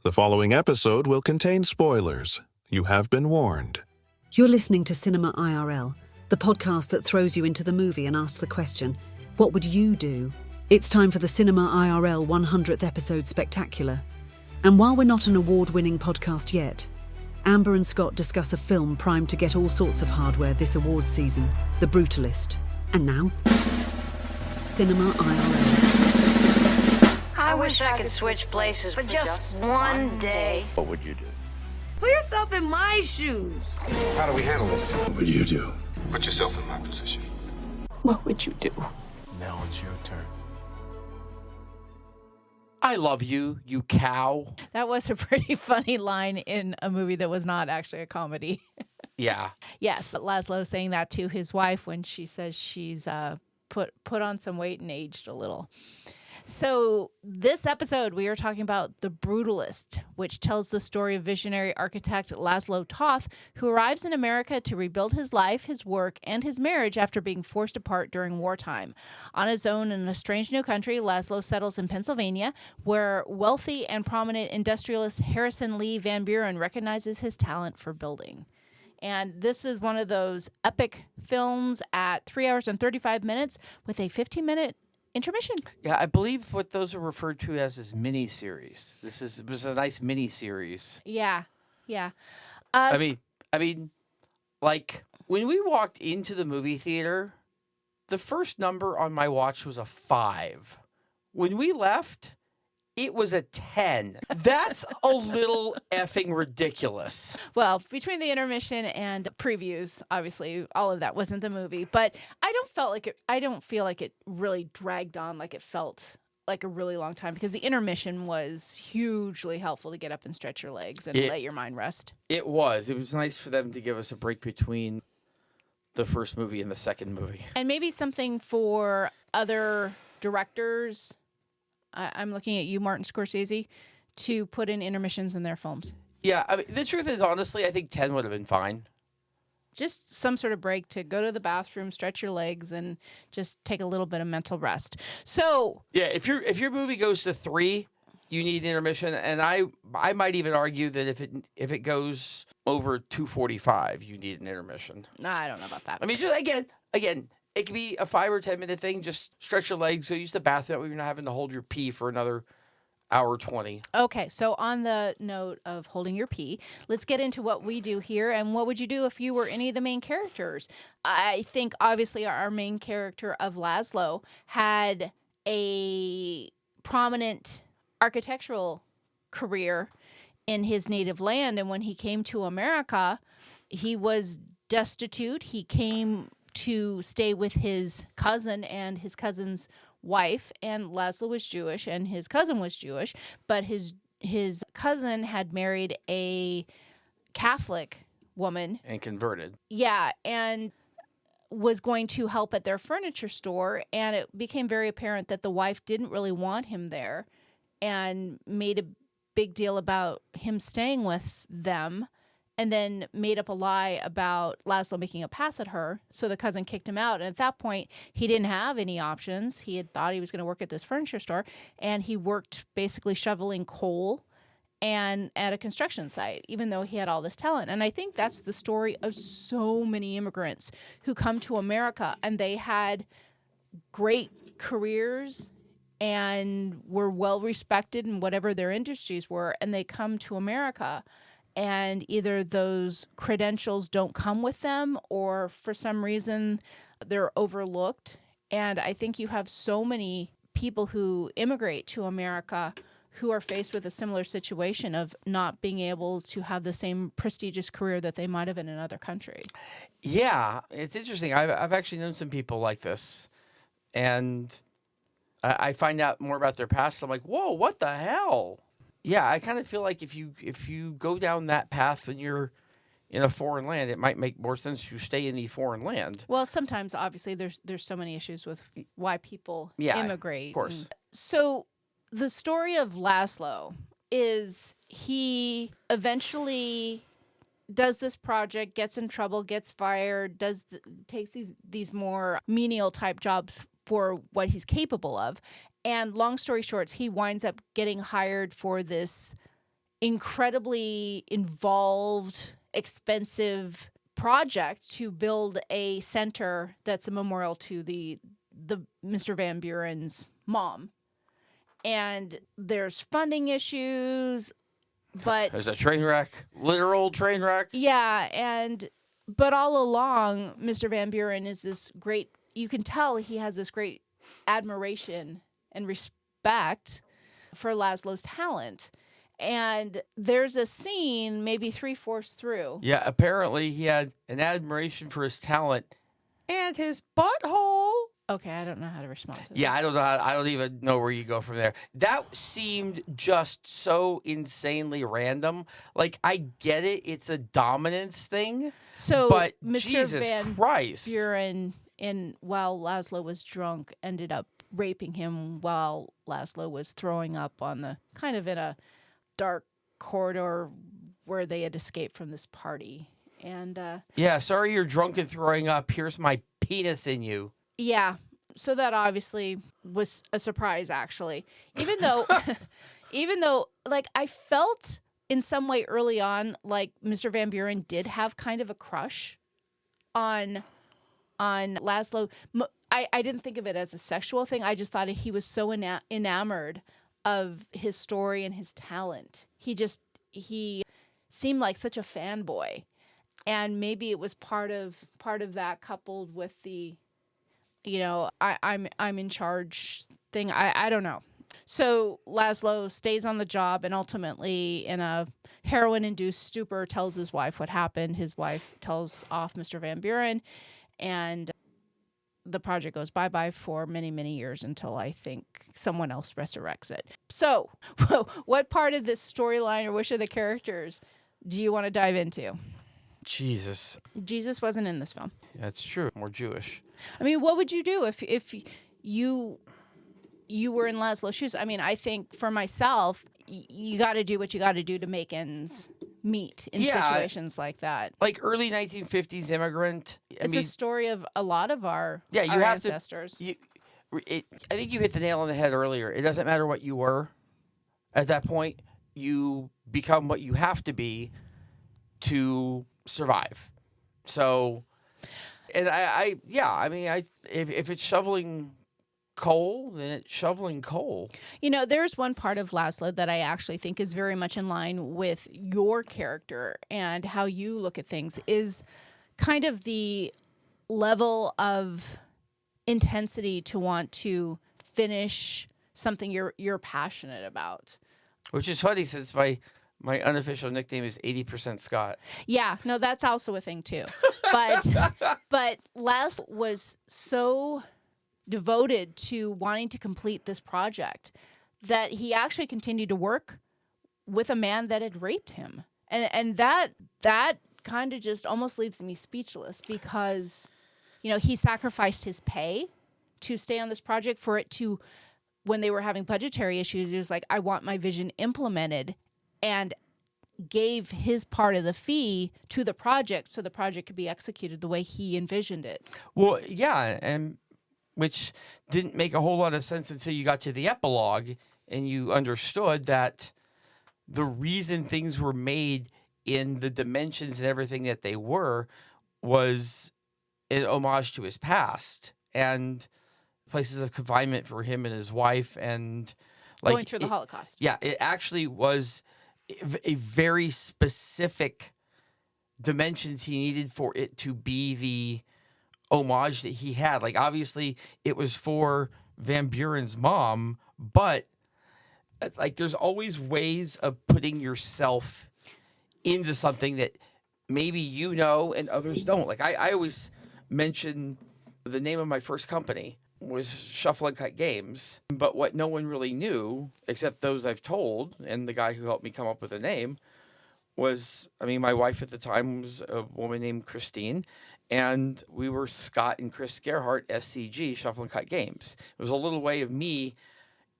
The following episode will contain spoilers. You have been warned. You're listening to Cinema IRL, the podcast that throws you into the movie and asks the question, what would you do? It's time for the Cinema IRL 100th episode spectacular. And while we're not an award-winning podcast yet, Amber and Scott discuss a film primed to get all sorts of hardware this awards season, The Brutalist. And now, Cinema IRL. I wish I could switch places for just one day. What would you do? Put yourself in my shoes. How do we handle this? What would you do? Put yourself in my position. What would you do? Now it's your turn. I love you, you cow. That was a pretty funny line in a movie that was not actually a comedy. Yeah. Yes, Laszlo saying that to his wife when she says she's put on some weight and aged a little. So this episode, we are talking about The Brutalist, which tells the story of visionary architect Laszlo Toth, who arrives in America to rebuild his life, his work, and his marriage after being forced apart during wartime. On his own in a strange new country, Laszlo settles in Pennsylvania, where wealthy and prominent industrialist Harrison Lee Van Buren recognizes his talent for building. And this is one of those epic films at 3 hours and 35 minutes with a 15-minute intermission. Yeah, I believe what those are referred to as mini-series. It was a nice mini-series. Yeah. I mean, like, when we walked into the movie theater, the first number on my watch was a 5. When we left, it was a 10. That's a little effing ridiculous. Well, between the intermission and previews, obviously, all of that wasn't the movie. But I don't feel like it really dragged on like it felt like a really long time, because the intermission was hugely helpful to get up and stretch your legs and let your mind rest. It was. It was nice for them to give us a break between the first movie and the second movie. And maybe something for other directors. I'm looking at you, Martin Scorsese, to put in intermissions in their films. Yeah, I mean, the truth is, honestly, I think 10 would have been fine. Just some sort of break to go to the bathroom, stretch your legs, and just take a little bit of mental rest. So yeah, if your movie goes to 3, you need an intermission, and I might even argue that if it goes over 2:45, you need an intermission. I don't know about that. I mean, just again. It could be a 5 or 10 minute thing. Just stretch your legs. So use the bathroom. You're not having to hold your pee for another hour 20. Okay, so on the note of holding your pee, let's get into what we do here. And what would you do if you were any of the main characters? I think obviously our main character of Laszlo had a prominent architectural career in his native land. And when he came to America, he was destitute. He came to stay with his cousin and his cousin's wife, and Laszlo was Jewish and his cousin was Jewish, but his cousin had married a Catholic woman And converted. Yeah, and was going to help at their furniture store, and it became very apparent that the wife didn't really want him there and made a big deal about him staying with them, and then made up a lie about Laszlo making a pass at her, so the cousin kicked him out. And at that point, he didn't have any options. He had thought he was going to work at this furniture store, and he worked basically shoveling coal and at a construction site, even though he had all this talent. And I think that's the story of so many immigrants who come to America, and they had great careers and were well respected in whatever their industries were, and they come to America, and either those credentials don't come with them, or for some reason they're overlooked. And I think you have so many people who immigrate to America who are faced with a similar situation of not being able to have the same prestigious career that they might have in another country. Yeah, it's interesting. I've actually known some people like this, and I find out more about their past. I'm like, whoa, what the hell? Yeah, I kind of feel like if you go down that path when you're in a foreign land, it might make more sense to stay in the foreign land. Well, sometimes, obviously, there's so many issues with why people immigrate. Of course. So the story of Laszlo is he eventually does this project, gets in trouble, gets fired, takes these more menial type jobs for what he's capable of. And long story short, he winds up getting hired for this incredibly involved, expensive project to build a center that's a memorial to the Mr. Van Buren's mom. And there's funding issues, but There's a train wreck, literal train wreck. yeah, but all along, Mr. Van Buren is this great. You can tell he has this great admiration and respect for Laszlo's talent. And there's a scene, maybe 3/4 through. Yeah, apparently he had an admiration for his talent and his butthole. Okay, I don't know how to respond to that. Yeah, I don't know. I don't even know where you go from there. That seemed just so insanely random. Like, I get it; it's a dominance thing. So, but Mr. Jesus Van Christ, Buren, while Laszlo was drunk, ended up raping him while Laszlo was throwing up on the kind of in a dark corridor where they had escaped from this party. And yeah, sorry you're drunk and throwing up. Here's my penis in you. yeah, so that obviously was a surprise, actually. Even though, like, I felt in some way early on, like Mr. Van Buren did have kind of a crush on Laszlo. I didn't think of it as a sexual thing. I just thought he was so enamored of his story and his talent. He seemed like such a fanboy, and maybe it was part of that, coupled with the, I'm in charge thing. I don't know. So Laszlo stays on the job and ultimately, in a heroin-induced stupor, tells his wife what happened. His wife tells off Mr. Van Buren, and the project goes bye-bye for many, many years until I think someone else resurrects it. So what part of this storyline, or which of the characters, do you want to dive into? Jesus. Jesus wasn't in this film. That's true. More Jewish. I mean, what would you do if you were in Laszlo's shoes? I mean, I think for myself, you got to do what you got to do to make ends meet in situations like that. Like early 1950s immigrant. It's a story of a lot of our ancestors. I think you hit the nail on the head earlier. It doesn't matter what you were at that point. You become what you have to be to survive. So, and if it's shoveling coal, then it's shoveling coal. There's one part of Laszlo that I actually think is very much in line with your character and how you look at things, is kind of the level of intensity to want to finish something you're passionate about. Which is funny, since my unofficial nickname is 80% Scott. Yeah, no, that's also a thing too. But Laszlo was so devoted to wanting to complete this project that he actually continued to work with a man that had raped him. And that kind of just almost leaves me speechless, because, he sacrificed his pay to stay on this project for it to, when they were having budgetary issues, he was like, I want my vision implemented, and gave his part of the fee to the project so the project could be executed the way he envisioned it. Well, yeah, and which didn't make a whole lot of sense until you got to the epilogue and you understood that the reason things were made in the dimensions and everything that they were was an homage to his past and places of confinement for him and his wife, and going through the Holocaust. Yeah, it actually was a very specific dimensions he needed for it to be the homage that he had. Like, obviously it was for Van Buren's mom, but like, there's always ways of putting yourself into something that maybe and others don't. Like, I always mention the name of my first company was Shuffle and Cut Games, but what no one really knew, except those I've told and the guy who helped me come up with the name, was, my wife at the time was a woman named Christine, and we were Scott and Chris Gerhardt, SCG, Shuffle and Cut Games. It was a little way of me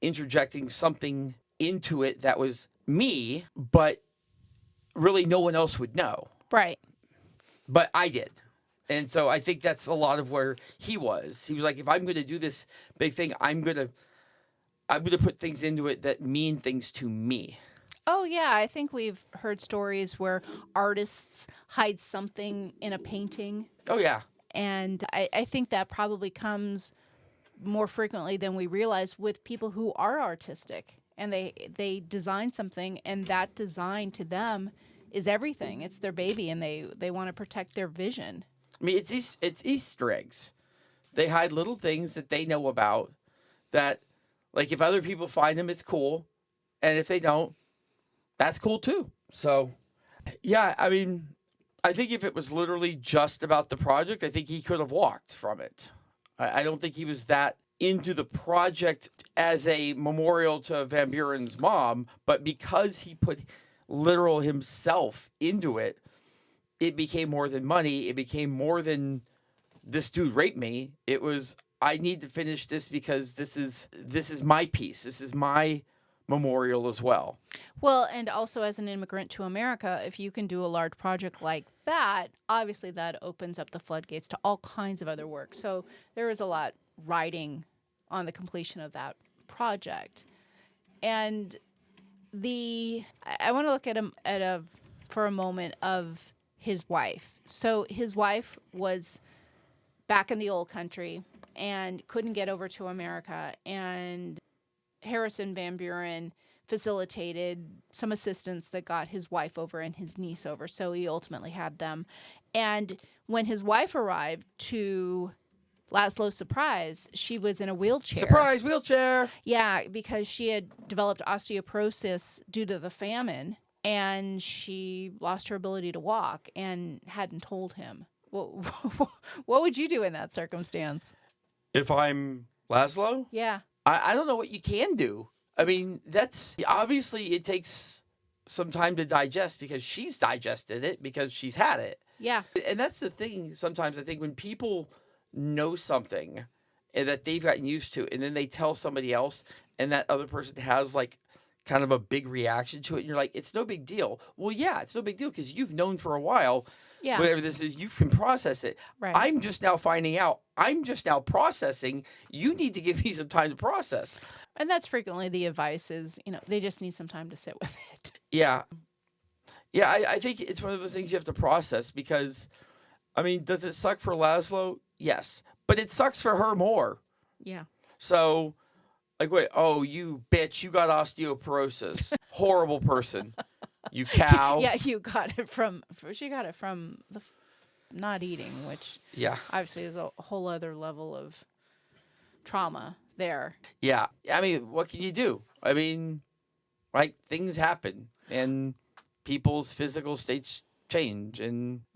interjecting something into it that was me, but really no one else would know. Right. But I did. And so I think that's a lot of where he was. He was like, if I'm going to do this big thing, I'm going to put things into it that mean things to me. Oh, yeah. I think we've heard stories where artists hide something in a painting. Oh, yeah. And I think that probably comes more frequently than we realize with people who are artistic. And they design something, and that design to them is everything. It's their baby, and they want to protect their vision. I mean, it's Easter eggs. They hide little things that they know about that, like, if other people find them, it's cool. And if they don't, that's cool too. So, yeah, I mean, I think if it was literally just about the project, I think he could have walked from it. I don't think he was that into the project as a memorial to Van Buren's mom, but because he put literal himself into it, it became more than money. It became more than this dude raped me. It was, I need to finish this because this is my piece. This is my memorial as well. Well, and also as an immigrant to America, if you can do a large project like that, obviously that opens up the floodgates to all kinds of other work. So there is a lot riding on the completion of that project. And I want to look at for a moment of his wife. So his wife was back in the old country and couldn't get over to America, and Harrison Van Buren facilitated some assistance that got his wife over and his niece over. So he ultimately had them. And when his wife arrived to Laszlo's surprise, she was in a wheelchair. Surprise, wheelchair! Yeah, because she had developed osteoporosis due to the famine, and she lost her ability to walk and hadn't told him. What would you do in that circumstance? If I'm Laszlo? Yeah. I don't know what you can do. I mean, that's obviously it takes some time to digest because she's digested it because she's had it. Yeah. And that's the thing sometimes I think when people know something and that they've gotten used to and then they tell somebody else and that other person has like kind of a big reaction to it and you're like, it's no big deal. Well, yeah, it's no big deal because you've known for a while. Yeah. Whatever this is, you can process it. Right. I'm just now finding out. I'm just now processing. You need to give me some time to process. And that's frequently the advice is, they just need some time to sit with it. Yeah. Yeah, I think it's one of those things you have to process because, I mean, does it suck for Laszlo? Yes. But it sucks for her more. Yeah. So, like, wait, oh, you bitch, you got osteoporosis. Horrible person. You cow. Yeah, she got it from the not eating, which Yeah. obviously is a whole other level of trauma there. Yeah. I mean, what can you do? I mean, like, things happen and people's physical states change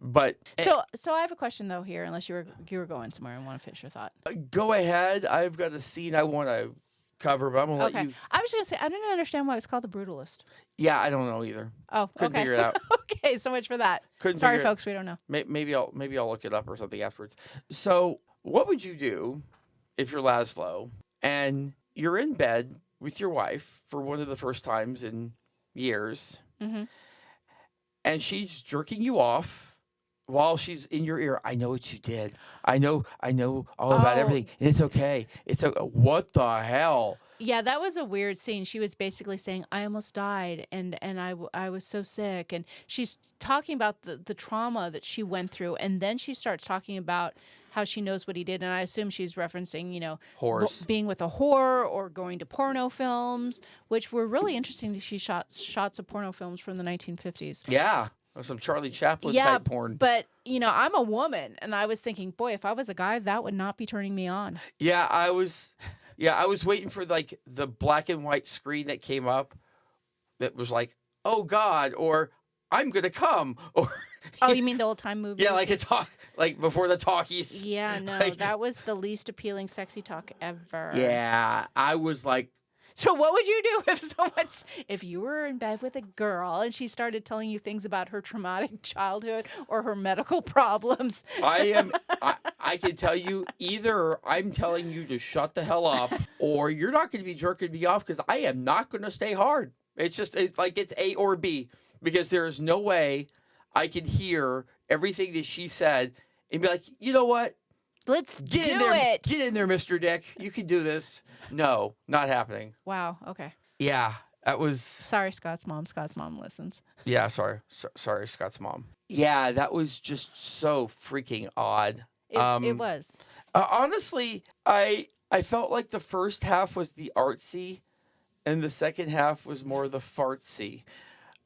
but So I have a question though here, unless you were going somewhere and want to finish your thought. go ahead. I've got a scene I want to cover, but I'm gonna let you. I was just gonna say I didn't understand why it's called The Brutalist. Yeah, I don't know either. Oh, Couldn't okay. figure it out. Okay, so much for that. Couldn't Sorry, figure it- folks, we don't know. Maybe I'll look it up or something afterwards. So, what would you do if you're Laszlo and you're in bed with your wife for one of the first times in years, Mm-hmm. and she's jerking you off while she's in your ear? I know what you did. I know all about Oh. everything. And it's okay. What the hell? Yeah, that was a weird scene. She was basically saying, I almost died, and I was so sick. And she's talking about the trauma that she went through. And then she starts talking about how she knows what he did. And I assume she's referencing, Whores. being with a whore or going to porno films, which were really interesting. She shot shots of porno films from the 1950s. Yeah. Some Charlie Chaplin type porn. But, I'm a woman. And I was thinking, boy, if I was a guy, that would not be turning me on. Yeah, I was waiting for like the black and white screen that came up that was like, "Oh God," or "I'm gonna come," or Oh, you mean the old time movie? yeah, like before the talkies. Yeah, no, Like- that was the least appealing sexy talk ever. Yeah, I was like, So what would you do if you were in bed with a girl and she started telling you things about her traumatic childhood or her medical problems? I can tell you either I'm telling you to shut the hell up or you're not going to be jerking me off because I am not going to stay hard. It's A or B because there is no way I can hear everything that she said and be like, you know what? Let's Get do in there, it. Get in there, Mr. Dick. You can do this. No, not happening. Wow. Okay. Yeah. That was Sorry, Scott's mom. Scott's mom listens. yeah. Sorry, Scott's mom. Yeah, that was just so freaking odd. It was. Honestly, I felt like the first half was the artsy, and the second half was more the fartsy.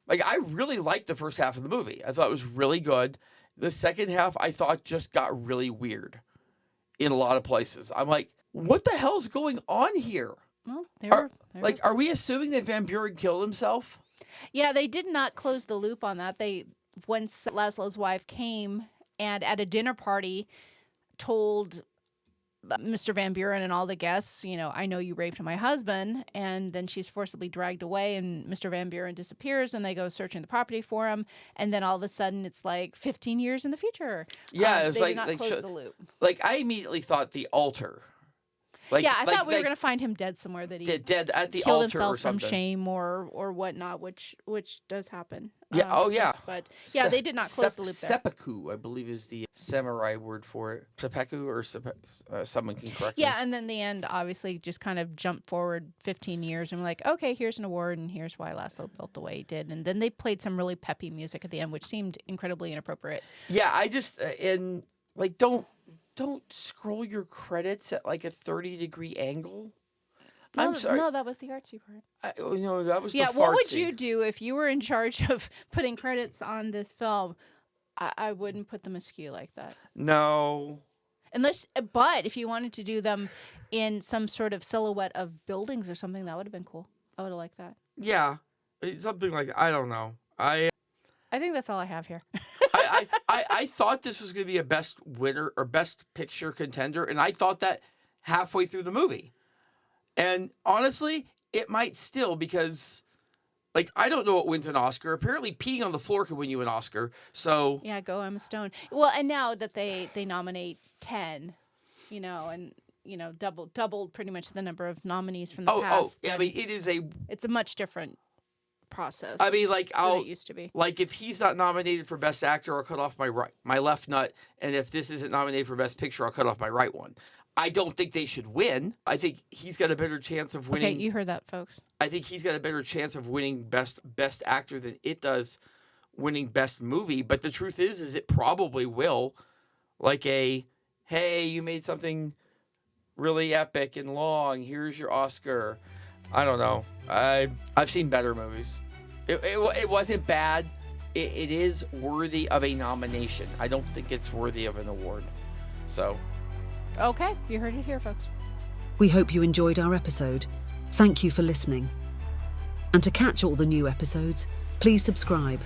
Like, I really liked the first half of the movie. I thought it was really good. The second half, I thought, just got really weird in a lot of places. I'm like, what the hell's going on here? Well, Are we assuming that Van Buren killed himself? Yeah, they did not close the loop on that. Once Laszlo's wife came and at a dinner party told Mr. Van Buren and all the guests, I know you raped my husband, and then she's forcibly dragged away, and Mr. Van Buren disappears, and they go searching the property for him, and then all of a sudden it's like 15 years in the future. Yeah, it was they did not close the loop. Like, I immediately thought the altar. I thought we were going to find him dead somewhere, that he dead at the killed altar himself or something. from shame or whatnot, which does happen. Yeah. Yeah. But yeah, they did not close the loop there. Seppuku, I believe, is the samurai word for it. Seppuku or someone can correct me. Yeah, and then the end obviously just kind of jumped forward 15 years and we're like, okay, here's an award and here's why Laszlo built the way he did. And then they played some really peppy music at the end, which seemed incredibly inappropriate. Yeah, I just don't scroll your credits at like a 30-degree angle. No, I'm sorry. No, that was the artsy part. That was Yeah, the what would fartsy. you do if you were in charge of putting credits on this film? I wouldn't put them askew like that. No. But if you wanted to do them in some sort of silhouette of buildings or something, that would have been cool. I would have liked that. Yeah, something like, I don't know. I think that's all I have here. I thought this was going to be a best winner or best picture contender, and I thought that halfway through the movie. And honestly, it might still, because I don't know what wins an Oscar. Apparently peeing on the floor can win you an Oscar. So yeah, go Emma Stone. Well, and now that they nominate 10, and doubled pretty much the number of nominees from the past. Yeah, I mean, it's a much different process. I mean, than it used to be. If he's not nominated for best actor, I'll cut off my left nut, and if this isn't nominated for best picture, I'll cut off my right one. I don't think they should win. I think he's got a better chance of winning. Okay, you heard that, folks. I think he's got a better chance of winning best actor than it does winning best movie. But the truth is it probably will. Hey, you made something really epic and long. Here's your Oscar. I don't know. I've seen better movies. It wasn't bad. It is worthy of a nomination. I don't think it's worthy of an award. So. Okay, you heard it here, folks. We hope you enjoyed our episode. Thank you for listening. And to catch all the new episodes, please subscribe.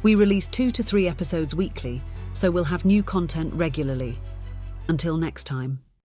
We release 2 to 3 episodes weekly, so we'll have new content regularly. Until next time.